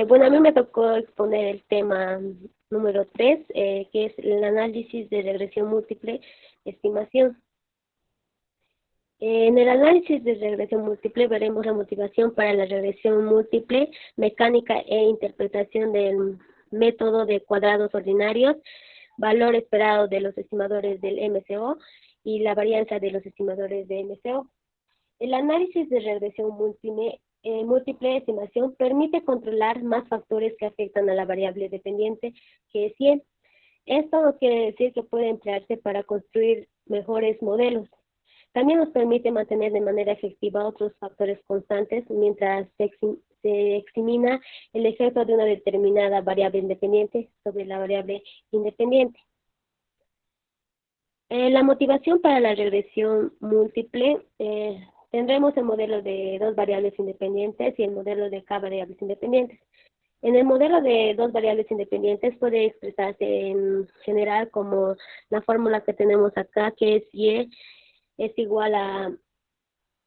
Bueno, a mí me tocó exponer el tema número 3, que es el análisis de regresión múltiple, estimación. En el análisis de regresión múltiple veremos la motivación para la regresión múltiple, mecánica e interpretación del método de cuadrados ordinarios, valor esperado de los estimadores del MCO y la varianza de los estimadores de MCO. El análisis de regresión múltiple estimación permite controlar más factores que afectan a la variable dependiente que es 100. Esto no quiere decir que puede emplearse para construir mejores modelos. También nos permite mantener de manera efectiva otros factores constantes mientras se examina el efecto de una determinada variable independiente sobre la variable independiente. La motivación para la regresión múltiple, tendremos el modelo de dos variables independientes y el modelo de k variables independientes. En el modelo de dos variables independientes puede expresarse en general como la fórmula que tenemos acá, que es y es igual a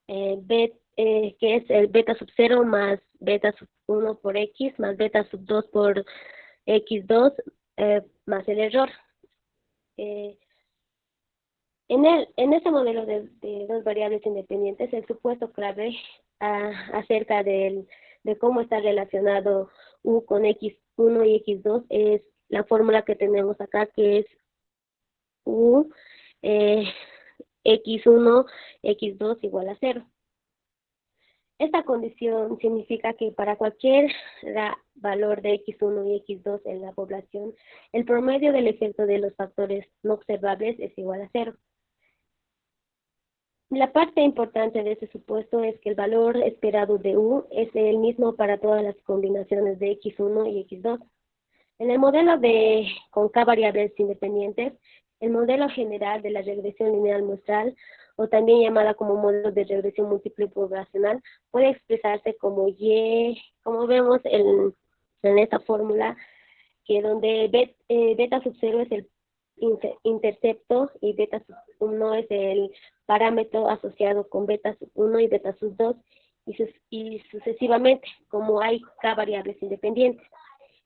que es el beta sub 0 más beta sub 1 por x más beta sub 2 por x2 más el error. En ese modelo de dos variables independientes, el supuesto clave acerca de cómo está relacionado u con x1 y x2 es la fórmula que tenemos acá, que es u eh, x1, x2 igual a 0. Esta condición significa que para cualquier valor de x1 y x2 en la población, el promedio del efecto de los factores no observables es igual a 0. La parte importante de este supuesto es que el valor esperado de U es el mismo para todas las combinaciones de x1 y x2. En el modelo con k variables independientes, el modelo general de la regresión lineal muestral, o también llamada como modelo de regresión múltiple poblacional, puede expresarse como y, como vemos en esta fórmula, que donde beta sub 0 es el intercepto y beta sub 1 es el parámetro asociado con beta sub 1 y beta sub 2 y sucesivamente, como hay k variables independientes.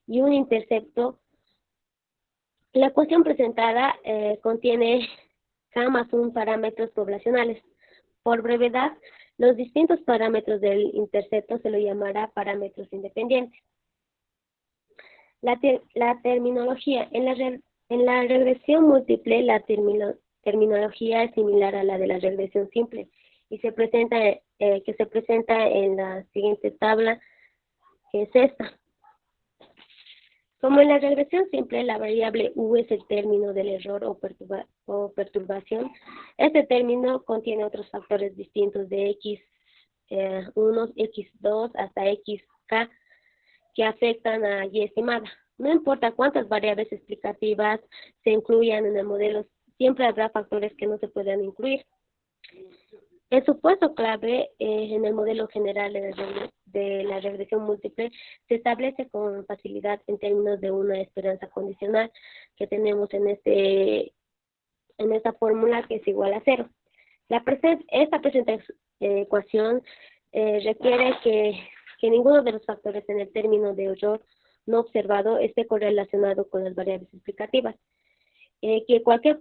Y un intercepto, la ecuación presentada contiene k más 1 parámetros poblacionales. Por brevedad, los distintos parámetros del intercepto se lo llamará parámetros independientes. La terminología. En la regresión múltiple, la terminología es similar a la de la regresión simple y se presenta en la siguiente tabla, que es esta. Como en la regresión simple, la variable u es el término del error o perturbación. Este término contiene otros factores distintos de x1, x2 hasta xk que afectan a y estimada. No importa cuántas variables explicativas se incluyan en el modelo, siempre habrá factores que no se puedan incluir. El supuesto clave en el modelo general de la regresión múltiple se establece con facilidad en términos de una esperanza condicional que tenemos en esta fórmula, que es igual a 0. Esta presente ecuación requiere que ninguno de los factores en el término de error no observado esté correlacionado con las variables explicativas. Que cualquier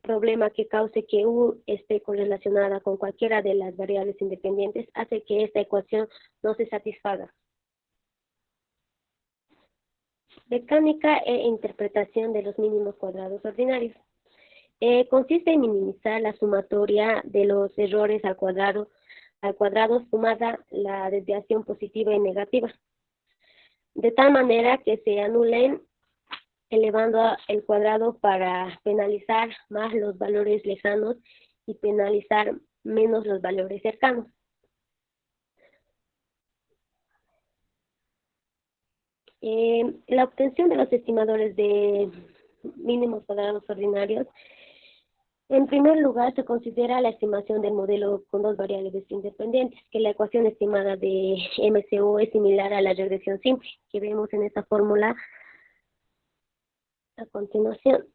problema que cause que U esté correlacionada con cualquiera de las variables independientes hace que esta ecuación no se satisfaga. Mecánica e interpretación de los mínimos cuadrados ordinarios. Consiste en minimizar la sumatoria de los errores al cuadrado sumada la desviación positiva y negativa, de tal manera que se anulen elevando el cuadrado para penalizar más los valores lejanos y penalizar menos los valores cercanos. La obtención de los estimadores de mínimos cuadrados ordinarios, en primer lugar se considera la estimación del modelo con dos variables independientes, que la ecuación estimada de MCO es similar a la regresión simple, que vemos en esta fórmula a continuación.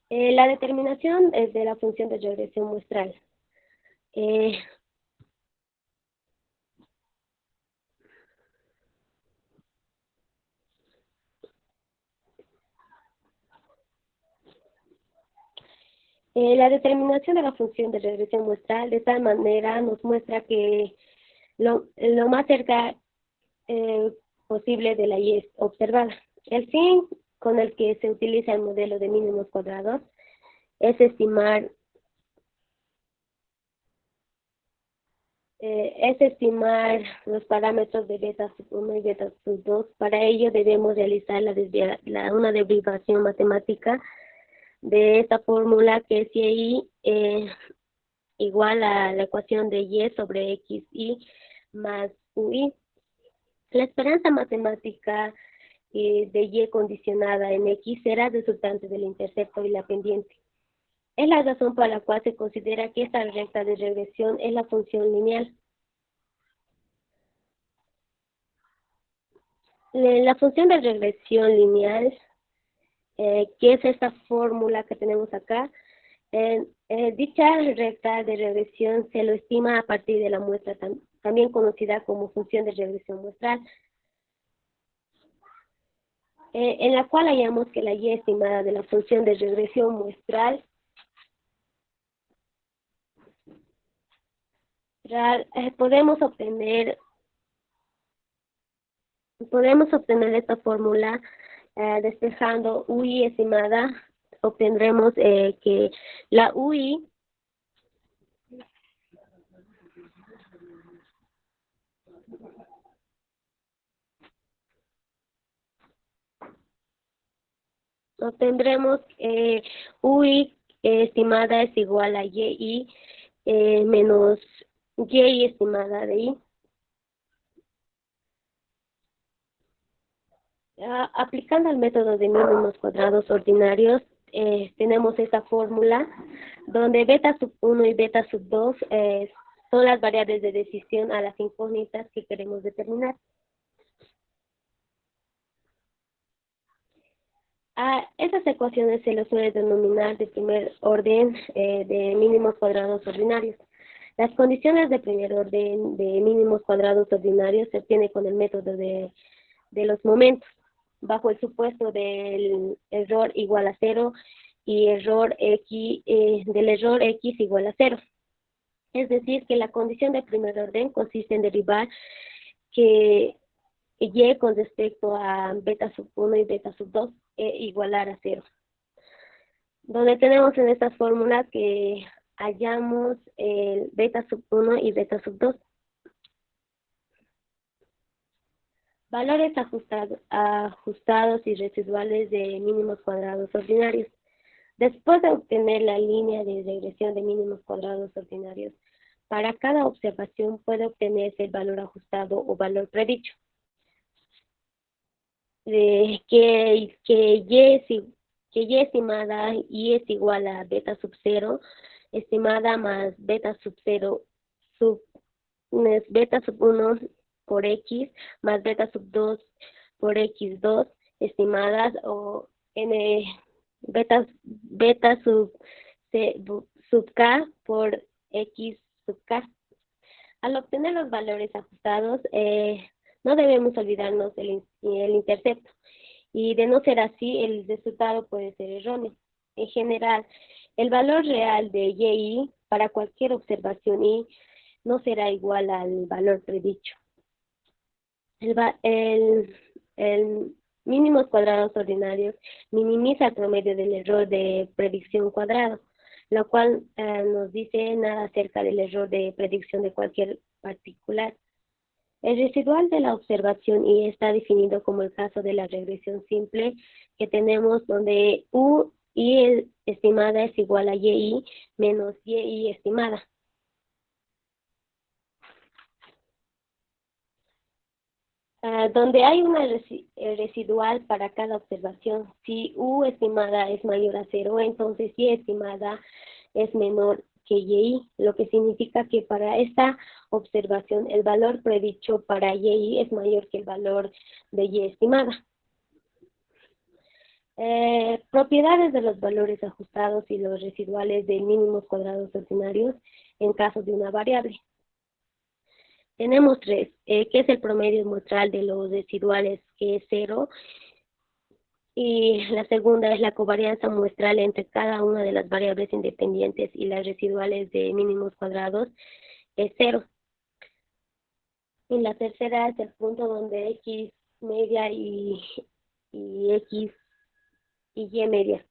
La determinación es de la función de regresión muestral. Eh, la determinación de la función de regresión muestral de tal manera nos muestra que lo más cerca eh, posible de la Y observada. El fin con el que se utiliza el modelo de mínimos cuadrados es estimar los parámetros de beta sub 1 y beta sub 2. Para ello debemos realizar una derivación matemática de esta fórmula que es Y igual a la ecuación de Y sobre XY más UI. La esperanza matemática de Y condicionada en X será resultante del intercepto y la pendiente. Es la razón por la cual se considera que esta recta de regresión es la función lineal. La función de regresión lineal, que es esta fórmula que tenemos acá, dicha recta de regresión se lo estima a partir de la muestra también conocida como función de regresión muestral, en la cual hallamos que la Y estimada de la función de regresión muestral podemos obtener esta fórmula despejando UI estimada, obtendremos que la UI obtendremos UI estimada es igual a YI menos Y estimada de I. Aplicando el método de mínimos cuadrados ordinarios, tenemos esta fórmula donde beta sub 1 y beta sub 2 son las variables de decisión a las incógnitas que queremos determinar. A esas ecuaciones se les suele denominar de primer orden de mínimos cuadrados ordinarios. Las condiciones de primer orden de mínimos cuadrados ordinarios se obtienen con el método de los momentos, bajo el supuesto del error igual a cero y del error x igual a cero. Es decir, que la condición de primer orden consiste en derivar que y con respecto a beta sub 1 y beta sub 2 igualar a cero. Donde tenemos en esta fórmula que hallamos el beta sub 1 y beta sub 2. Valores ajustados y residuales de mínimos cuadrados ordinarios. Después de obtener la línea de regresión de mínimos cuadrados ordinarios, para cada observación puede obtenerse el valor ajustado o valor predicho. Que Y estimada Y es igual a beta sub 0, estimada más beta sub 0 sub, es beta sub 1 por X más beta sub 2 por X2 estimadas o N beta sub K por X sub K. Al obtener los valores ajustados, no debemos olvidarnos el intercepto, y de no ser así, el resultado puede ser erróneo. En general, el valor real de Y para cualquier observación Y no será igual al valor predicho. El mínimos cuadrados ordinarios minimiza el promedio del error de predicción cuadrado, lo cual nos dice nada acerca del error de predicción de cualquier particular. El residual de la observación Y está definido como el caso de la regresión simple que tenemos donde UI estimada es igual a YI menos YI estimada. Donde hay una residual para cada observación. Si U estimada es mayor a cero, entonces Y estimada es menor que YI, lo que significa que para esta observación el valor predicho para YI es mayor que el valor de Y estimada. Propiedades de los valores ajustados y los residuales de mínimos cuadrados ordinarios. en caso de una variable. Tenemos tres, que es el promedio muestral de los residuales, que es cero, y la segunda es la covarianza muestral entre cada una de las variables independientes y las residuales de mínimos cuadrados, es cero. Y la tercera es el punto donde X media y X y Y media.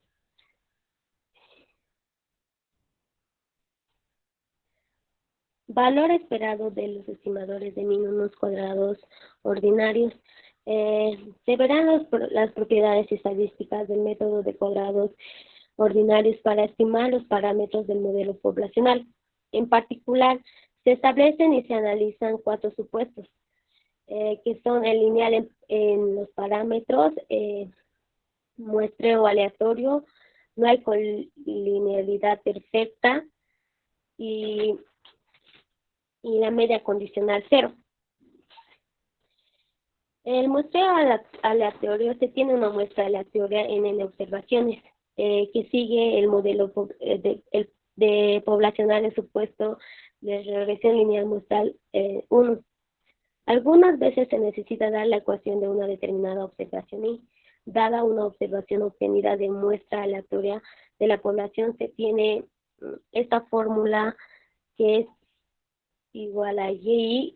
Valor esperado de los estimadores de mínimos cuadrados ordinarios. Se verán las propiedades estadísticas del método de cuadrados ordinarios para estimar los parámetros del modelo poblacional. En particular, se establecen y se analizan cuatro supuestos, que son el lineal en los parámetros, muestreo aleatorio, no hay colinealidad perfecta y la media condicional cero. El muestreo aleatorio se tiene una muestra aleatoria en N observaciones, que sigue el modelo de poblacional de supuesto de regresión lineal muestral 1. Algunas veces se necesita dar la ecuación de una determinada observación y, dada una observación obtenida de muestra aleatoria de la población, se tiene esta fórmula que es igual a y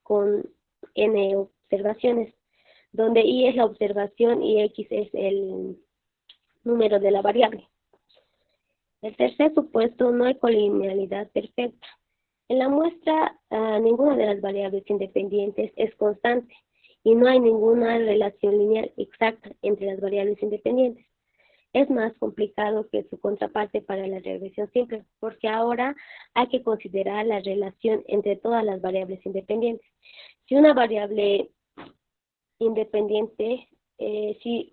con n observaciones, donde y es la observación y x es el número de la variable. El tercer supuesto, no hay colinealidad perfecta. En la muestra, ninguna de las variables independientes es constante y no hay ninguna relación lineal exacta entre las variables independientes. Es más complicado que su contraparte para la regresión simple, porque ahora hay que considerar la relación entre todas las variables independientes. Si una variable independiente, si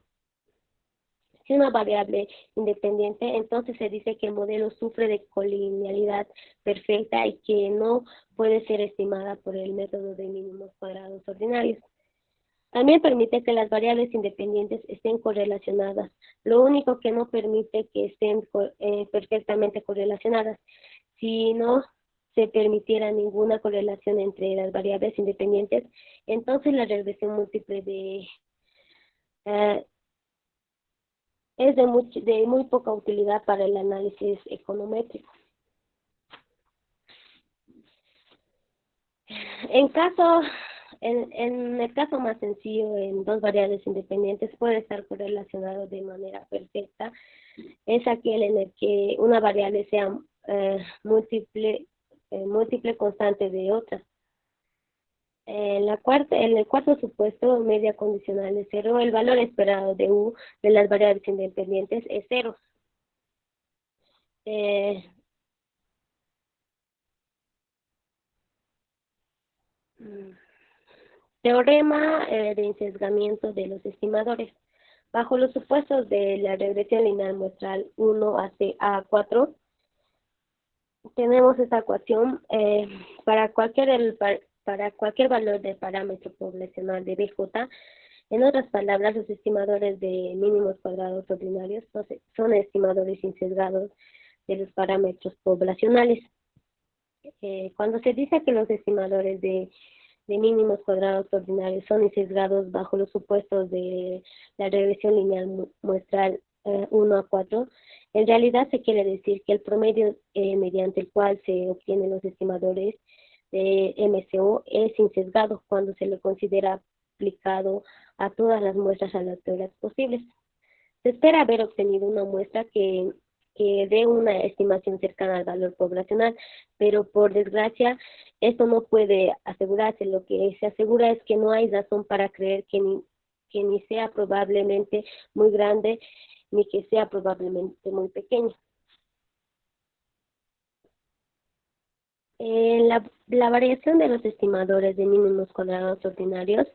una variable independiente, entonces se dice que el modelo sufre de colinealidad perfecta y que no puede ser estimada por el método de mínimos cuadrados ordinarios. También permite que las variables independientes estén correlacionadas, lo único que no permite que estén perfectamente correlacionadas. Si no se permitiera ninguna correlación entre las variables independientes, entonces la regresión múltiple es de muy poca utilidad para el análisis econométrico. En el caso más sencillo, en dos variables independientes puede estar correlacionado de manera perfecta. Es aquel en el que una variable sea múltiple constante de otra. En el cuarto supuesto, media condicional de cero, el valor esperado de U de las variables independientes es cero. Eh, Teorema de insesgamiento de los estimadores. Bajo los supuestos de la regresión lineal muestral 1 a 4, tenemos esta ecuación para cualquier valor del parámetro poblacional de BJ. En otras palabras, los estimadores de mínimos cuadrados ordinarios son estimadores insesgados de los parámetros poblacionales. Cuando se dice que los estimadores de mínimos cuadrados ordinarios son insesgados bajo los supuestos de la regresión lineal muestral 1 a 4, en realidad se quiere decir que el promedio mediante el cual se obtienen los estimadores de MCO es insesgado cuando se lo considera aplicado a todas las muestras aleatorias posibles. Se espera haber obtenido una muestra que dé una estimación cercana al valor poblacional, pero por desgracia esto no puede asegurarse. Lo que se asegura es que no hay razón para creer que ni sea probablemente muy grande ni que sea probablemente muy pequeño. La variación de los estimadores de mínimos cuadrados ordinarios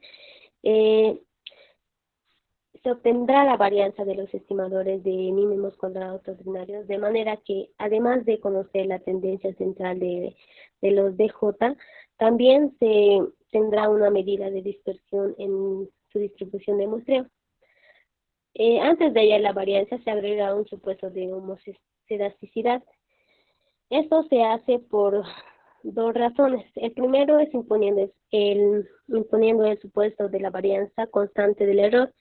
se obtendrá la varianza de los estimadores de mínimos cuadrados ordinarios, de manera que, además de conocer la tendencia central de los DJ, también se tendrá una medida de dispersión en su distribución de muestreo. Antes de hallar la varianza, se agrega un supuesto de homoscedasticidad. Esto se hace por dos razones. El primero es imponiendo el supuesto de la varianza constante del error.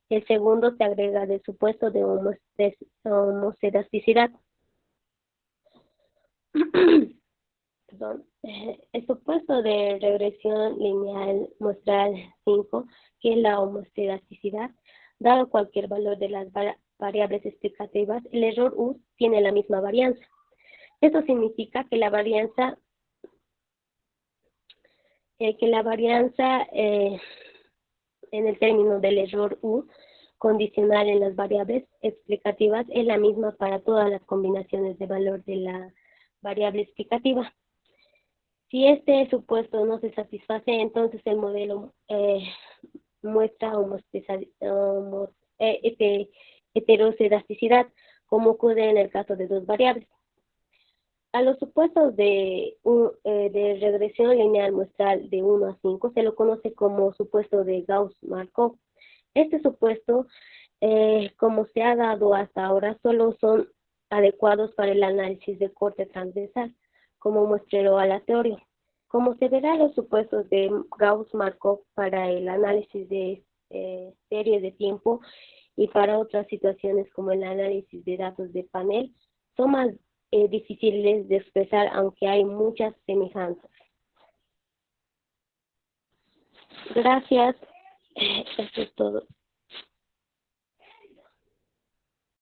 El segundo se agrega el supuesto de homoscedasticidad. Perdón. El supuesto de regresión lineal muestral 5, que es la homoscedasticidad, dado cualquier valor de las variables explicativas, el error U tiene la misma varianza. Esto significa que la varianza en el término del error U condicional en las variables explicativas es la misma para todas las combinaciones de valor de la variable explicativa. Si este supuesto no se satisface, entonces el modelo muestra heterocedasticidad, como ocurre en el caso de dos variables. A los supuestos de regresión lineal muestral de 1 a 5 se lo conoce como supuesto de Gauss-Markov. Este supuesto, como se ha dado hasta ahora, solo son adecuados para el análisis de corte transversal, como muestreo aleatorio. Como se verá, los supuestos de Gauss-Markov para el análisis de series de tiempo y para otras situaciones como el análisis de datos de panel son más difíciles de expresar, aunque hay muchas semejanzas. Gracias. Eso es todo.